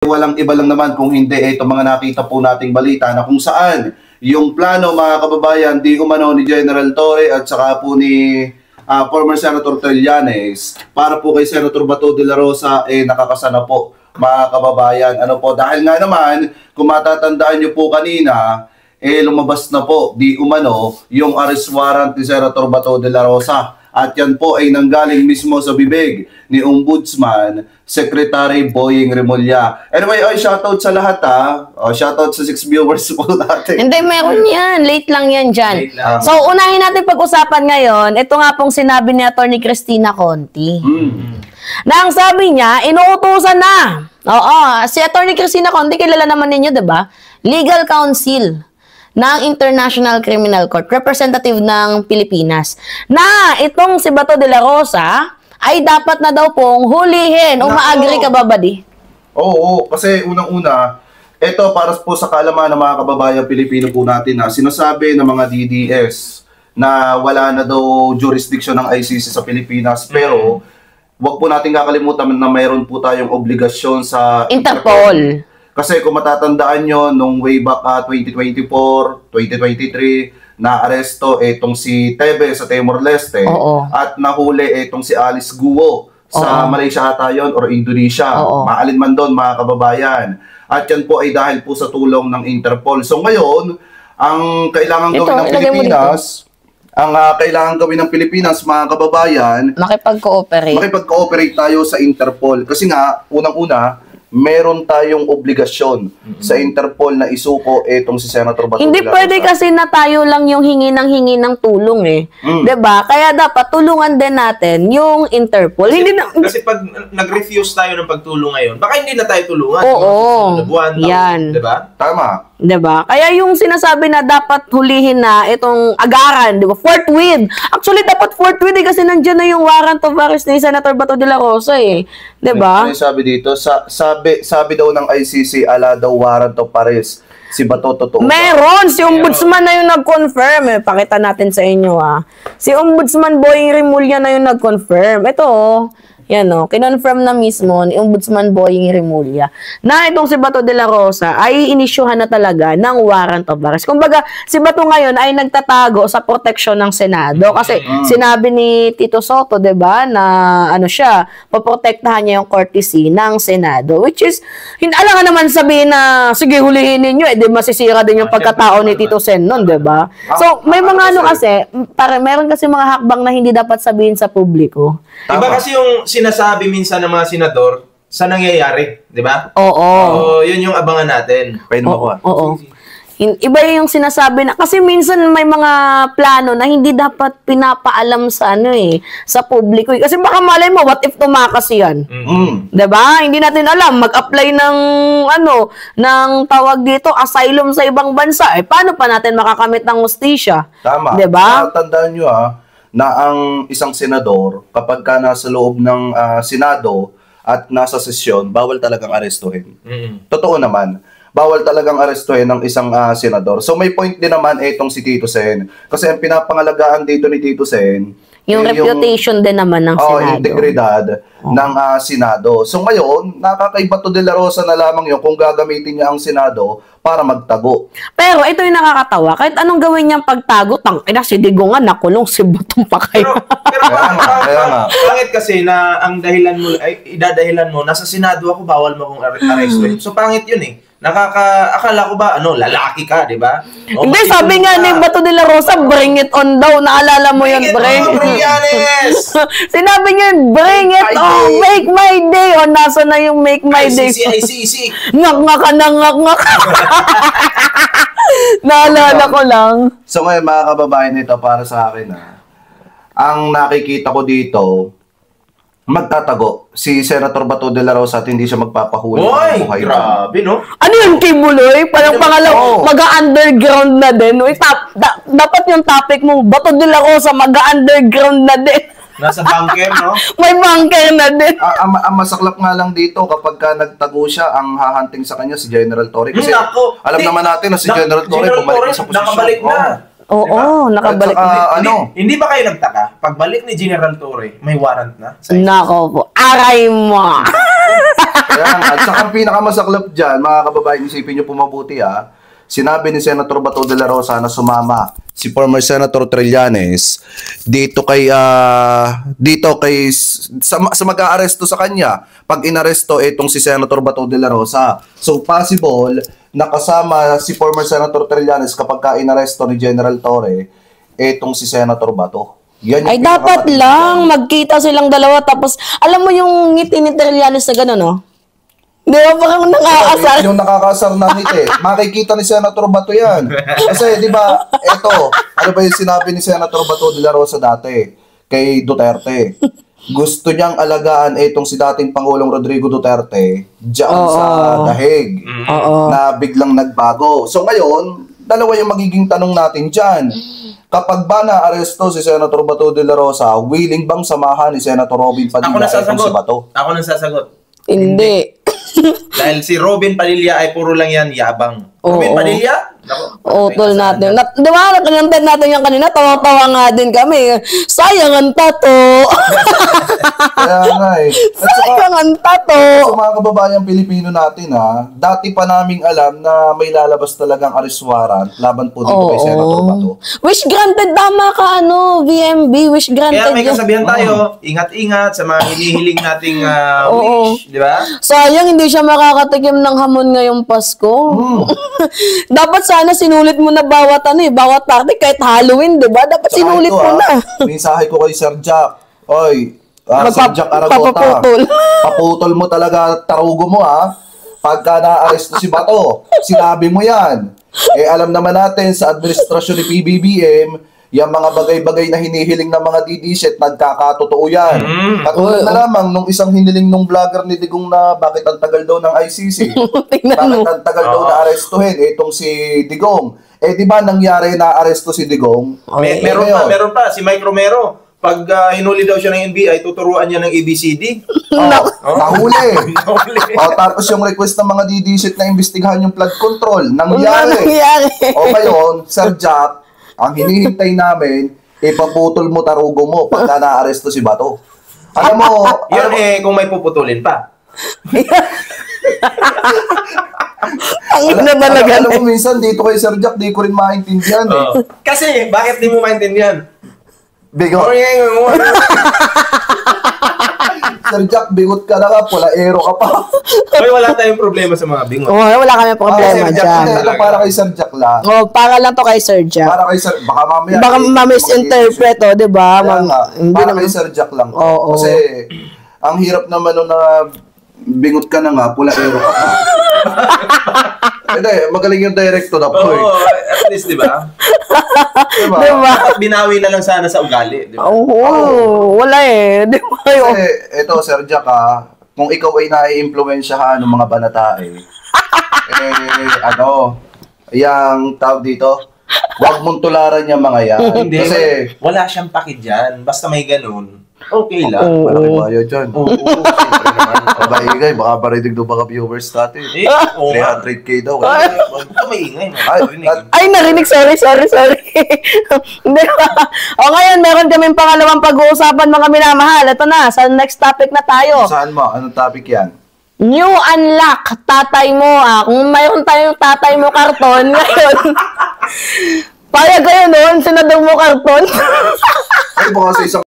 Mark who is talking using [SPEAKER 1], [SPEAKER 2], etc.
[SPEAKER 1] walang iba lang naman kung hindi ito mga nakita po nating balita na kung saan yung plano mga kababayan di umano ni General Torre at saka po ni former Senator Trillanes para po kay Senator Bato de la Rosa nakakasana po mga kababayan. Ano po, dahil nga naman kung matatandaan nyo po kanina lumabas na po di umano yung arrest warrant ni Senator Bato de la Rosa. At yan po ay nanggaling mismo sa bibig ni Ombudsman Secretary Boying Remulla. Anyway, shoutout sa lahat shoutout sa 6 viewers po natin.
[SPEAKER 2] Hindi, meron yan. Late lang yan dyan. So, unahin natin pag-usapan ngayon. Ito nga pong sinabi ni Atty. Cristina Conti. Na ang sabi niya, inuutusan na. Oo, si Atty. Cristina Conti, kilala naman ninyo, diba? Legal counsel ng International Criminal Court, representative ng Pilipinas, na itong si Bato de la Rosa ay dapat na daw pong hulihin. Uma-agree ka ba, Buddy?
[SPEAKER 1] Oo, kasi unang-una, ito para po sa kaalaman ng mga kababayan Pilipino po natin na sinasabi ng mga DDS na wala na daw jurisdiction ng ICC sa Pilipinas, pero wag po natin kakalimutan na mayroon po tayong obligasyon sa
[SPEAKER 2] Interpol.
[SPEAKER 1] Kasi kung matatandaan nyo, nung way back 2024, 2023, na-aresto itong si Tebe sa Timor-Leste at nahuli itong si Alice Guo sa Malaysia ata yun or Indonesia. Maalin man doon mga kababayan. At yan po ay dahil po sa tulong ng Interpol. So ngayon, ang kailangan gawin ng Pilipinas, mga kababayan, makipag-cooperate tayo sa Interpol. Kasi nga, unang-una, meron tayong obligasyon sa Interpol na isuko itong si Senator Bato de la Rosa.
[SPEAKER 2] Hindi pwede kasi na tayo lang yung hingi ng tulong eh. 'Di ba? Kaya dapat tulungan din natin yung Interpol.
[SPEAKER 3] Kasi pag nag-refuse tayo ng pagtulong ngayon, baka hindi na tayo tulungan.
[SPEAKER 2] Oo. Yan.
[SPEAKER 3] 'Di ba?
[SPEAKER 1] Tama.
[SPEAKER 2] 'Di ba? Kaya yung sinasabi na dapat hulihin na itong agaran, 'di ba? Forthwith. Actually dapat forthwith kasi nandiyan na yung warrant of arrest ni Senator Bato de la Rosa eh. 'Di ba?
[SPEAKER 1] Ano sabi dito? Sabi daw ng ICC ala daw warrant of arrest. Si Bato totoo.
[SPEAKER 2] Meron si Ombudsman na yung nag-confirm. Pakita natin sa inyo Si Ombudsman Boying Remulla na yung nag-confirm. Ito yan kinonfirm na mismo ni Ombudsman Boying Remulla na itong si Bato de la Rosa ay inisyuhan na talaga ng warrant of arrest. Kumbaga, si Bato ngayon ay nagtatago sa proteksyon ng Senado kasi sinabi ni Tito Soto, 'di ba, na poprotektahan niya yung courtesy ng Senado, which is alam nga naman sabihin na sige hulihin niyo di masisira din yung pagkatao ni Tito Sen noon, 'di ba? So, may mga kasi meron kasi mga hakbang na hindi dapat sabihin sa publiko.
[SPEAKER 3] Iba kasi yung sinasabi minsan ng mga senador sa nangyayari, di ba?
[SPEAKER 2] Oo.
[SPEAKER 3] Yun yung abangan natin.
[SPEAKER 2] Oo. Iba yung sinasabi na kasi minsan may mga plano na hindi dapat pinapaalam sa sa publiko. Kasi baka malay mo, what if tumakas yan? 'Di ba? Hindi natin alam mag-apply ng ng tawag dito asylum sa ibang bansa. Paano pa natin makakamit ng hustisya?
[SPEAKER 1] Tama.
[SPEAKER 2] 'Di ba?
[SPEAKER 1] Tandaan niyo na ang isang senador, kapag ka nasa loob ng Senado at nasa sesyon, bawal talagang arestuhin. Totoo naman, bawal talagang arestuhin ng isang senador. So may point din naman itong si Tito Sen. Kasi ang pinapangalagaan dito ni Tito Sen,
[SPEAKER 2] yung reputation din naman ng Senado.
[SPEAKER 1] Integridad ng Senado. So ngayon, nakakay Bato de la Rosa na lamang yun kung gagamitin niya ang Senado para magtago.
[SPEAKER 2] Pero ito yung nakakatawa. Kahit anong gawin niyang pagtago, si Digo nga nakulong si Batong Pakay.
[SPEAKER 3] Pero pangit kasi na ang dahilan mo, idadahilan mo, nasa Senado ako, bawal mo akong arrestuhin. So pangit yun eh. Akala ko ba, lalaki ka, di ba?
[SPEAKER 2] Hindi, sabi nga ni Bato de la Rosa, bring it on daw. Naalala mo yun, Bring? Sinabi niya, bring it on, make my day. Nasa na yung make my day.
[SPEAKER 3] ICC.
[SPEAKER 2] Ngak-ngak. Naalala ko lang.
[SPEAKER 1] So ngayon, mga kababayan, ito para sa akin, ang nakikita ko dito, magtatago si Senator Bato de la Rosa at hindi siya magpapahuli.
[SPEAKER 3] Oy, grabe, no?
[SPEAKER 2] Ano yun, Kibuloy? Parang pangalaw, mag-underground na din. Dapat yung topic mo, Bato de la Rosa, mag-underground na din.
[SPEAKER 3] Nasa bunker, no?
[SPEAKER 2] May bunker na din.
[SPEAKER 1] Ang masaklap nga lang dito, kapag ka nagtago siya, ang hahanting sa kanya si General Torre. Kasi alam naman natin na si General Torre bumalik na sa posisyon.
[SPEAKER 3] Nakabalik na.
[SPEAKER 2] Oo, nakabalik
[SPEAKER 1] na.
[SPEAKER 3] Hindi ba kayo nagtaka? Pagbalik ni General Torre, may warrant na?
[SPEAKER 2] Nako po. Aray mo!
[SPEAKER 1] At saka ang pinakamasaklap dyan, mga kababayan, isipin nyo po mabuti sinabi ni Senator Bato de la Rosa na sumama si former Senator Trillanes dito kay sa mag-aaresto sa kanya pag inaresto itong si Senator Bato de la Rosa. So possible na kasama si former Senator Trillanes kapag inaresto ni General Torre itong si Senator Bato. Yan yung
[SPEAKER 2] Ay, dapat lang magkita silang dalawa tapos, alam mo yung ngiti ni Trillanes na gano'n, no? Di ba parang nakakasar?
[SPEAKER 1] Yung nakakasar na ngiti. Makikita ni Senator Bato yan. Kasi, di ba, ano ba yung sinabi ni Senator Bato de la Rosa dati kay Duterte? Gusto niyang alagaan itong si dating Pangulong Rodrigo Duterte diyan sa dahig na biglang nagbago. So ngayon, dalawa yung magiging tanong natin dyan. Kapag ba na-aresto si Senator Bato de la Rosa, willing bang samahan ni Senator Robin Padilla itong si Bato?
[SPEAKER 3] Ako nagsasagot.
[SPEAKER 2] Hindi.
[SPEAKER 3] Dahil si Robin Padilla ay puro lang yan yabang. Robin Padilla?
[SPEAKER 2] Utol natin. Di ba, kinantan natin yan kanina, tawa-tawa nga din kami. Sayang ang tato.
[SPEAKER 1] Kaya nga
[SPEAKER 2] Sayang ang tato.
[SPEAKER 1] Sa mga kababayang Pilipino natin dati pa naming alam na may lalabas talagang arrest warrant laban po dito kay Senator Bato.
[SPEAKER 2] Wish granted, tama ka, VMB, wish granted.
[SPEAKER 3] Kaya may kasabihan tayo, ingat-ingat sa mga hinihiling nating wish, di ba?
[SPEAKER 2] Sayang, hindi siya makakatikim ng hamon ngayong Pasko. Dapat sana sinulit mo na bawat bawat party, kahit Halloween, di ba? Dapat sinulit mo na.
[SPEAKER 1] Mensahe ko kay Sir Jack. Oy, Sir Jack Aragota. Paputol mo talaga tarugo mo pagka na-aresto si Bato. Sinabi mo yan. Alam naman natin sa administrasyon ni PBBM, yung mga bagay-bagay na hinihiling ng mga DDZ, nagkakatotoo yan. Katulad na lamang nung isang hiniling nung vlogger ni Digong na bakit ang tagal daw ng ICC. Bakit ang tagal daw na arestuhin itong si Digong. Di ba nangyari na aresto si Digong?
[SPEAKER 3] Meron pa, si Mike Romero. Pag hinuli daw siya ng NBI, tuturuan niya ng ABCD.
[SPEAKER 1] Nahuli. Tapos yung request ng mga DDZ na imbestigahan yung flood control, nangyari. O ngayon, Sir Jack, ang hinihintay namin, ipaputol mo tarugo mo pagka na-aresto si Bato. Alam mo,
[SPEAKER 3] kung may puputulin pa.
[SPEAKER 1] Alam mo, minsan dito kay Sir Jack, di ko rin maintindihan
[SPEAKER 3] Kasi, bakit di mo maintindihan?
[SPEAKER 1] Bigot. Sir Jack, bigot ka na nga, pulaero ka pa.
[SPEAKER 3] Hoy, wala tayong problema sa mga bingot.
[SPEAKER 2] Wala kami problema
[SPEAKER 1] Sir Jack,
[SPEAKER 2] dyan.
[SPEAKER 1] hindi, para kay Sir Jack lang.
[SPEAKER 2] Para lang to kay Sir Jack.
[SPEAKER 1] Para kay Sir, baka mamaya.
[SPEAKER 2] Baka ma-misinterpret, di ba?
[SPEAKER 1] Para kay Sir Jack lang. Kasi, ang hirap naman na bingot ka na nga, pulaero ka pa. Hindi, magaling yung director na po.
[SPEAKER 3] At least, di ba?
[SPEAKER 1] Diba?
[SPEAKER 3] Dapat binawi na lang sana sa ugali, di ba?
[SPEAKER 2] Wala di ba?
[SPEAKER 1] Kasi, ito, Sir Jack, kung ikaw ay nai-impluensyahan ng mga banatae, yung tawag dito, huwag mong tularan yung mga yan.
[SPEAKER 3] Hindi,
[SPEAKER 1] Kasi,
[SPEAKER 3] wala siyang paki dyan. Basta may ganun, okay lang.
[SPEAKER 1] malaki bayad dyan.
[SPEAKER 3] Siyempre naman.
[SPEAKER 1] Kabaigay, baka parinig doon baka viewers natin. 300k daw.
[SPEAKER 3] Ito maingay.
[SPEAKER 2] Ay, narinig. Sorry. Hindi ba? Ngayon, meron kaming pangalawang pag-uusapan, mga minamahal. Ito na, sa next topic na tayo.
[SPEAKER 1] Saan mo? Anong topic yan?
[SPEAKER 2] New unlock, tatay mo. Kung mayroon tayong tatay mo karton, ngayon, payag kayo noon, sinadong mo karton.
[SPEAKER 1] Ay, baka sa isang